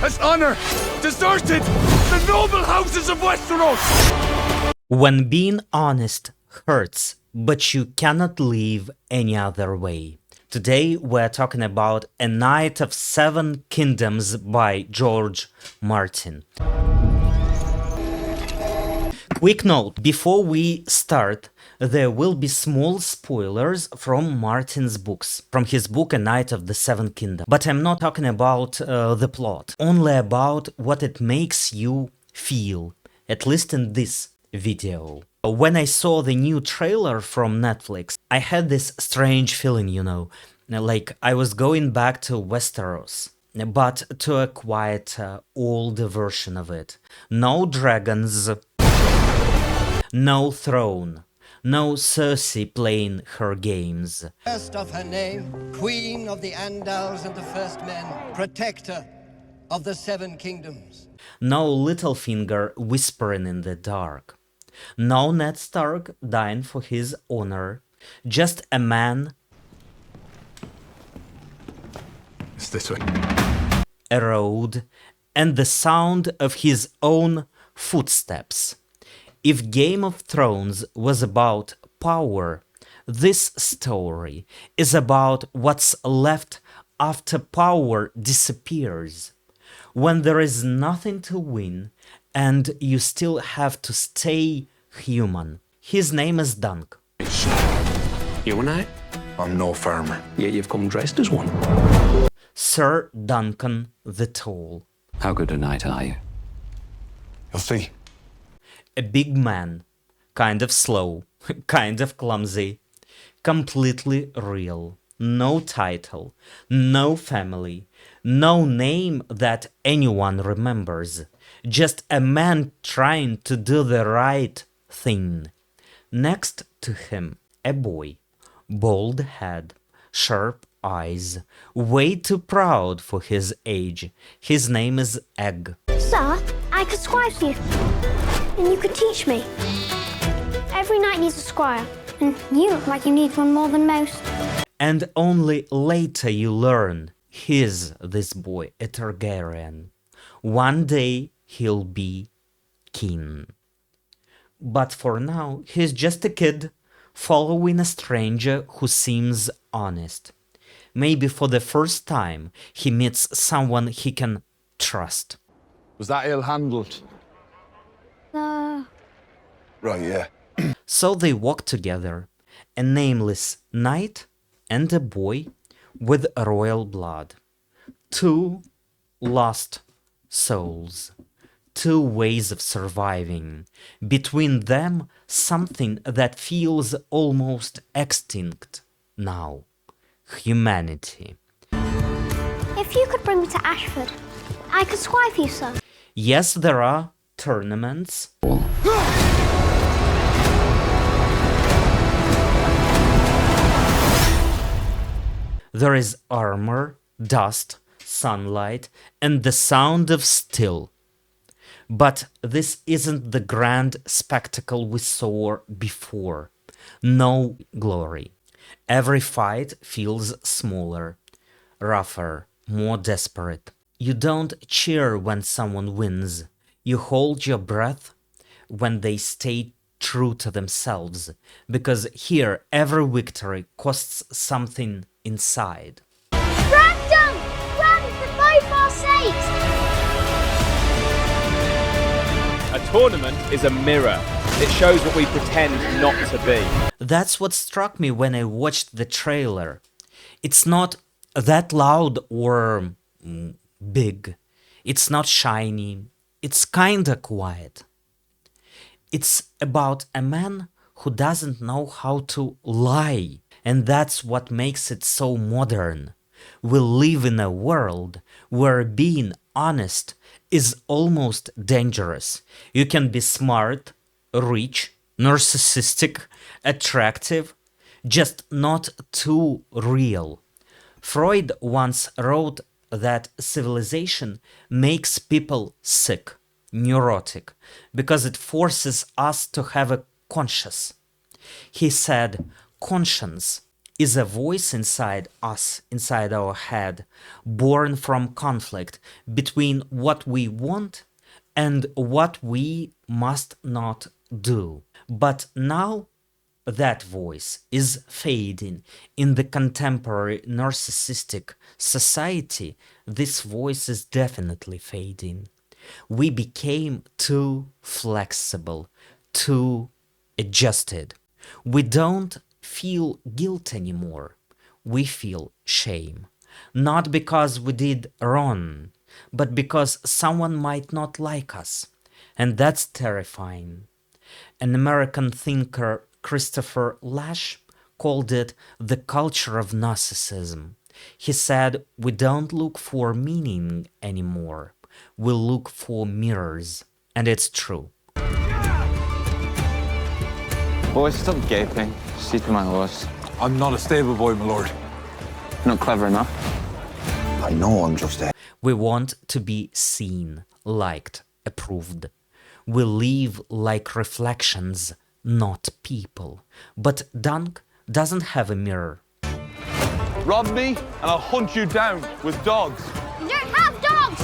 has honor deserted the noble houses of Westeros. When being honest hurts, but you cannot live any other way. Today we're talking about A Knight of Seven Kingdoms by George Martin. Quick note, before we start, there will be small spoilers from Martin's books, from his book A Knight of the Seven Kingdoms. But I'm not talking about the plot, only about what it makes you feel, at least in this video. When I saw the new trailer from Netflix, I had this strange feeling, you know, like I was going back to Westeros, but to a quieter, older version of it. No dragons, no throne, no Cersei playing her games. First of her name, Queen of the Andals and the First Men, Protector of the Seven Kingdoms. No Littlefinger whispering in the dark. No Ned Stark dying for his honor. Just a man. It's this way. A road, and the sound of his own footsteps. If Game of Thrones was about power, this story is about what's left after power disappears. When there is nothing to win, and you still have to stay human. His name is Dunk. You and I? I'm no farmer. Yet you've come dressed as one. Sir Duncan the Tall. How good a knight are you? You'll see. A big man, kind of slow, kind of clumsy, completely real. No title, no family, no name that anyone remembers. Just a man trying to do the right thing. Next to him, a boy. Bald head, sharp eyes, way too proud for his age. His name is Egg. Sir, I could scribe you, and you could teach me. Every knight needs a squire, and you look like you need one more than most. And only later you learn this boy, a Targaryen. One day he'll be king. But for now, he's just a kid following a stranger who seems honest. Maybe for the first time he meets someone he can trust. Was that ill-handled? Right, yeah. So they walk together, a nameless knight and a boy with royal blood. Two lost souls. Two ways of surviving. Between them, something that feels almost extinct now. Humanity. If you could bring me to Ashford, I could scribe you, sir. Yes, there are tournaments. There is armor, dust, sunlight, and the sound of steel. But this isn't the grand spectacle we saw before. No glory. Every fight feels smaller, rougher, more desperate. You don't cheer when someone wins. You hold your breath when they stay true to themselves, because here every victory costs something inside. Random! Run for both our sakes! A tournament is a mirror. It shows what we pretend not to be. That's what struck me when I watched the trailer. It's not that loud or big. It's not shiny. It's kinda quiet. It's about a man who doesn't know how to lie. And that's what makes it so modern. We live in a world where being honest is almost dangerous. You can be smart, rich, narcissistic, attractive, just not too real. Freud once wrote that civilization makes people sick, neurotic, because it forces us to have a conscience. He said, conscience is a voice inside us, inside our head, born from conflict between what we want and what we must not do. But now that voice is fading. In the contemporary narcissistic society, this voice is definitely fading. We became too flexible, too adjusted. We don't feel guilt anymore. We feel shame. Not because we did wrong, but because someone might not like us. And that's terrifying. An American thinker, Christopher Lasch, called it the culture of narcissism. He said, we don't look for meaning anymore. We look for mirrors. And it's true. Boys, stop gaping. See to my horse. I'm not a stable boy, my lord. Not clever enough. I know I'm just a... We want to be seen, liked, approved. We live like reflections, not people. But Dunk doesn't have a mirror. Rob me, and I'll hunt you down with dogs. You don't have dogs!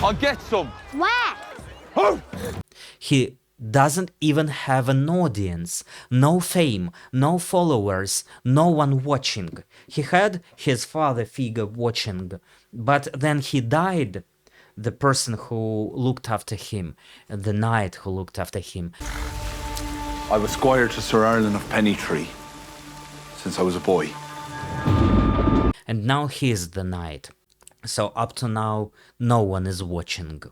I'll get some. Where? He doesn't even have an audience, no fame, no followers, no one watching. He had his father figure watching, but then he died. The person who looked after him, the knight who looked after him. I was squire to Sir Arlen of Pennytree since I was a boy. And now he is the knight. So up to now, no one is watching.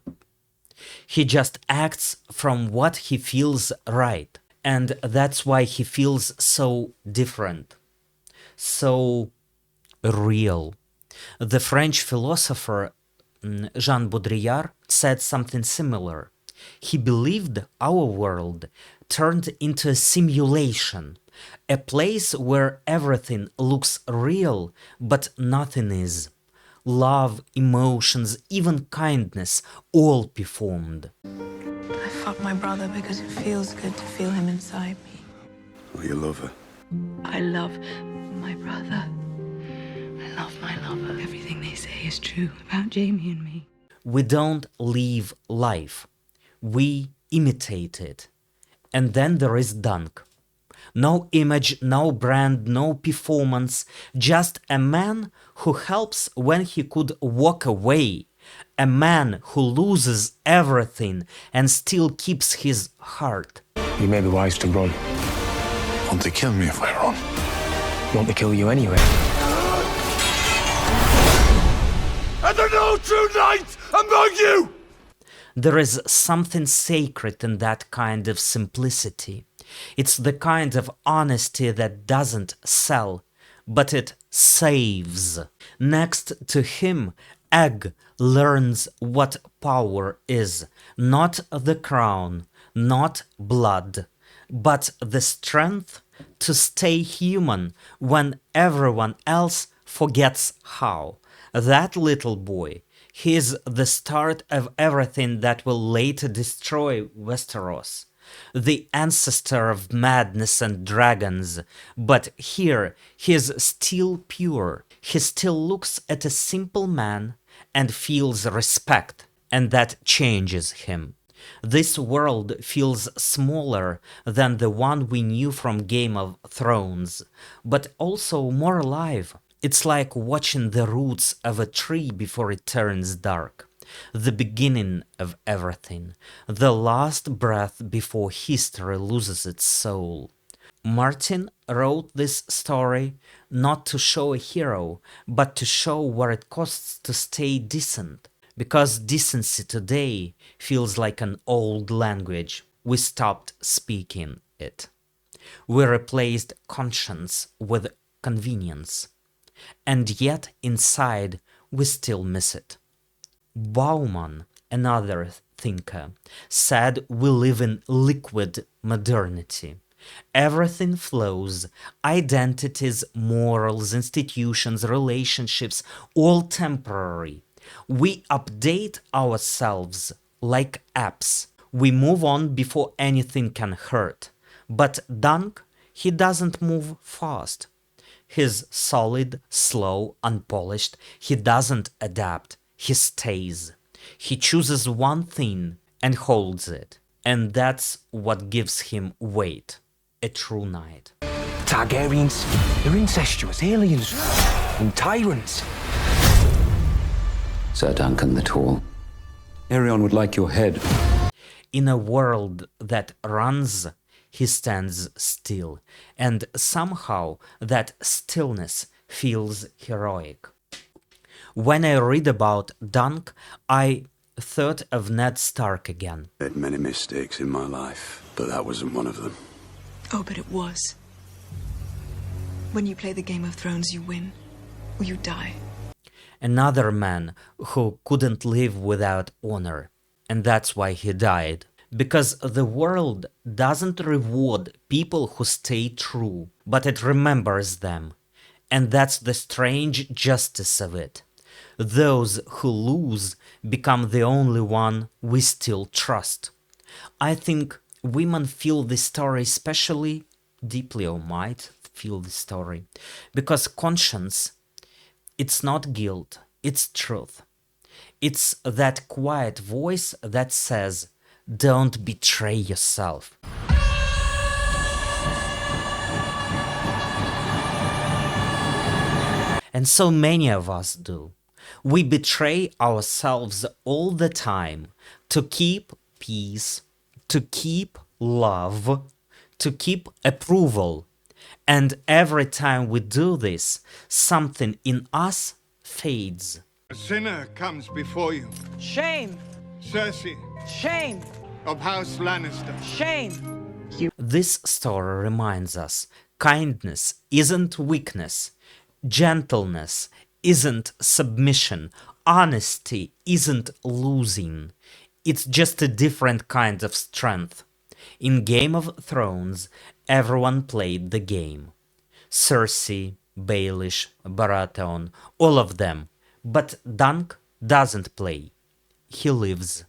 He just acts from what he feels right. And that's why he feels so different, so real. The French philosopher Jean Baudrillard said something similar. He believed our world turned into a simulation, a place where everything looks real, but nothing is. Love, emotions, even kindness, all performed. I fuck my brother because it feels good to feel him inside me. Oh, you love her. I love my brother. I love my lover. Everything they say is true about Jamie and me. We don't live life. We imitate it. And then there is Dunk. No image, no brand, no performance, just a man who helps when he could walk away, a man who loses everything and still keeps his heart. You may be wise to run. Want to kill me if I run? Want to kill you anyway. And there are no true knights among you! There is something sacred in that kind of simplicity. It's the kind of honesty that doesn't sell, but it saves. Next to him, Egg learns what power is. Not the crown, not blood, but the strength to stay human when everyone else forgets how. That little boy, he is the start of everything that will later destroy Westeros. The ancestor of madness and dragons, but here he is still pure. He still looks at a simple man and feels respect, and that changes him. This world feels smaller than the one we knew from Game of Thrones, but also more alive. It's like watching the roots of a tree before it turns dark. The beginning of everything, the last breath before history loses its soul. Martin wrote this story not to show a hero, but to show what it costs to stay decent. Because decency today feels like an old language. We stopped speaking it. We replaced conscience with convenience. And yet inside we still miss it. Bauman, another thinker, said we live in liquid modernity. Everything flows, identities, morals, institutions, relationships, all temporary. We update ourselves like apps. We move on before anything can hurt. But Dunk, he doesn't move fast. He's solid, slow, unpolished. He doesn't adapt. He stays. He chooses one thing and holds it. And that's what gives him weight. A true knight. Targaryens, they're incestuous aliens and tyrants. Sir Duncan the Tall. Aerion would like your head. In a world that runs, he stands still, and somehow that stillness feels heroic. When I read about Dunk, I thought of Ned Stark again. I made many mistakes in my life, but that wasn't one of them. Oh, but it was. When you play the Game of Thrones, you win, or you die. Another man who couldn't live without honor, and that's why he died. Because the world doesn't reward people who stay true, but it remembers them. And that's the strange justice of it. Those who lose become the only one we still trust. I think women feel this story especially deeply, or might feel the story, because conscience, it's not guilt, it's truth. It's that quiet voice that says, don't betray yourself. And so many of us do. We betray ourselves all the time to keep peace, to keep love, to keep approval. And every time we do this, something in us fades. A sinner comes before you. Shame! Cersei. Shame! Of House Lannister. Shame! This story reminds us kindness isn't weakness, gentleness isn't submission, honesty isn't losing. It's just a different kind of strength. In Game of Thrones, everyone played the game. Cersei, Baelish, Baratheon, all of them. But Dunk doesn't play. He lives.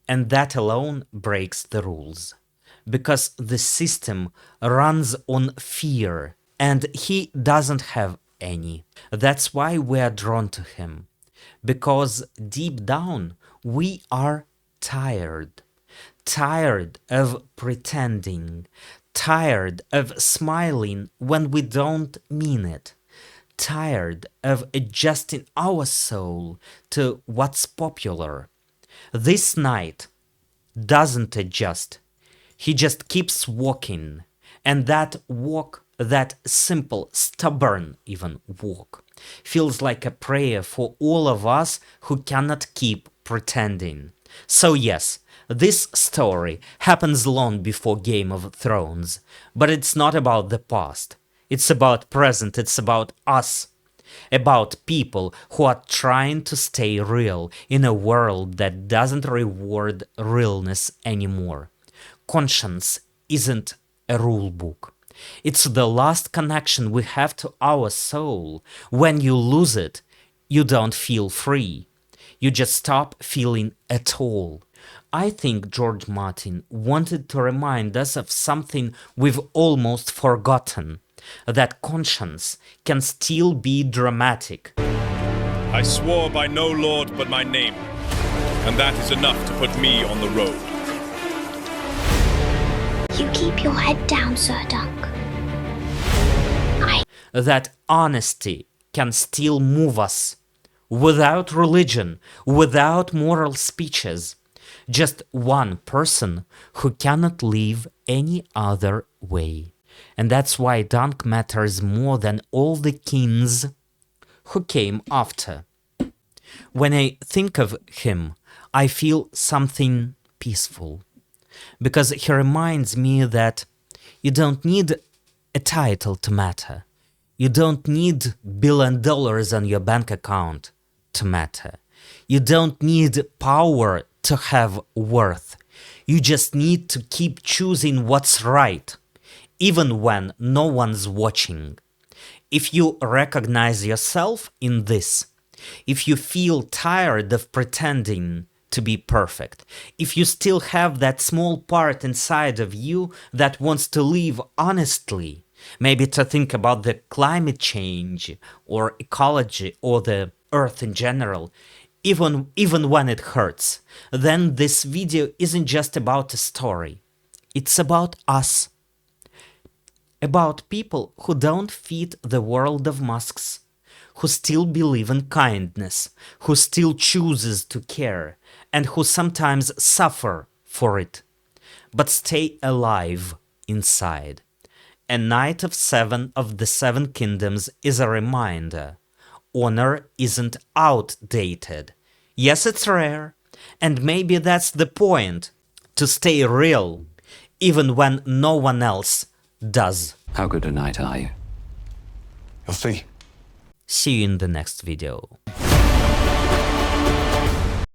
And that alone breaks the rules. Because the system runs on fear, and he doesn't have any. That's why we are drawn to him. Because deep down, we are tired. Tired of pretending. Tired of smiling when we don't mean it. Tired of adjusting our soul to what's popular. This knight doesn't adjust. He just keeps walking. And that walk, that simple, stubborn even walk, feels like a prayer for all of us who cannot keep pretending. So yes, this story happens long before Game of Thrones, but it's not about the past. It's about present, it's about us. About people who are trying to stay real in a world that doesn't reward realness anymore. Conscience isn't a rule book. It's the last connection we have to our soul. When you lose it, you don't feel free. You just stop feeling at all. I think George Martin wanted to remind us of something we've almost forgotten. That conscience can still be dramatic. I swore by no lord but my name, and that is enough to put me on the road. You keep your head down, Sir Dunk. That honesty can still move us. Without religion, without moral speeches. Just one person who cannot live any other way. And that's why Dunk matters more than all the kings who came after. When I think of him, I feel something peaceful. Because he reminds me that you don't need a title to matter. You don't need $1 billion on your bank account to matter. You don't need power to have worth. You just need to keep choosing what's right, even when no one's watching. If you recognize yourself in this, if you feel tired of pretending to be perfect, if you still have that small part inside of you that wants to live honestly, maybe to think about the climate change or ecology or the earth in general, even when it hurts, then this video isn't just about a story. It's about us. About people who don't fit the world of masks, who still believe in kindness, who still chooses to care, and who sometimes suffer for it, but stay alive inside. A Knight of Seven of the Seven Kingdoms is a reminder. Honor isn't outdated. Yes, it's rare, and maybe that's the point, to stay real, even when no one else does. How good a knight are you? You'll see. See you in the next video.